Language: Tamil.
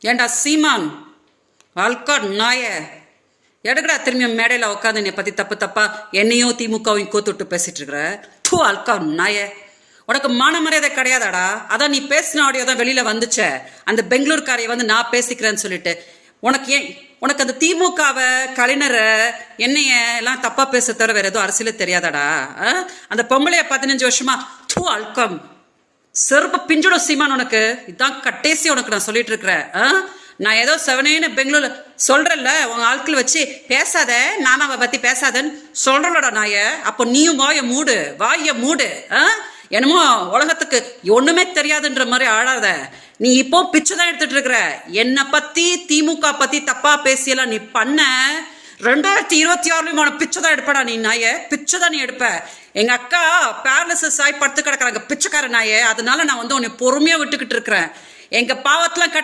ஏண்டா சீமான் அல்கா நாய எடுக்கடா திரும்பி மேடையில் உட்காந்து என்னை பற்றி தப்பு தப்பா என்னையும் திமுகவையும் கோத்துட்டு பேசிட்டு இருக்கிற தூ அல்கா நாய. உனக்கு மான மரியாதை கிடையாதாடா? அதான் நீ பேசின ஆடியோ தான் வெளியில வந்துச்சே, அந்த பெங்களூர்காரையை வந்து நான் பேசிக்கிறேன்னு சொல்லிட்டு. உனக்கு அந்த திமுகவை கலைஞரை என்னைய எல்லாம் தப்பா பேச தவிர வேற எதுவும் அரசியல தெரியாதாடா? அந்த பொம்பளைய 15 வருஷமா தூ அல்கம் செருப்பு பிஞ்சுடும் சீமான். உனக்கு இதான் கட்டேசி உனக்கு நான் சொல்லிட்டு இருக்கிறேன். நான் ஏதோ செவனேன்னு பெங்களூர்ல சொல்றேன்ல, உங்க ஆட்கள் வச்சு பேசாத, நானாவை பத்தி பேசாதன்னு சொல்றலடா நாய. அப்போ நீயும் வாய மூடு. என்னமோ உலகத்துக்கு ஒண்ணுமே தெரியாதுன்ற மாதிரி ஆடாத. நீ இப்போ பிச்சை தான் எடுத்துட்டு இருக்கிற. என்னை பத்தி திமுக பத்தி தப்பா பேசியெல்லாம் நீ பண்ண 2026 பிச்சை தான் எடுப்படா நீ நாய. பிச்சை தான் நீ எடுப்ப. எங்க அக்கா பேரலிசிஸ் ஆகி படுத்து கிடக்குறாங்க பிச்சைக்கார நாய. அதனால நான் வந்து உன்னை பொறுமையா விட்டுக்கிட்டு இருக்கிறேன். எங்க பாவத்துல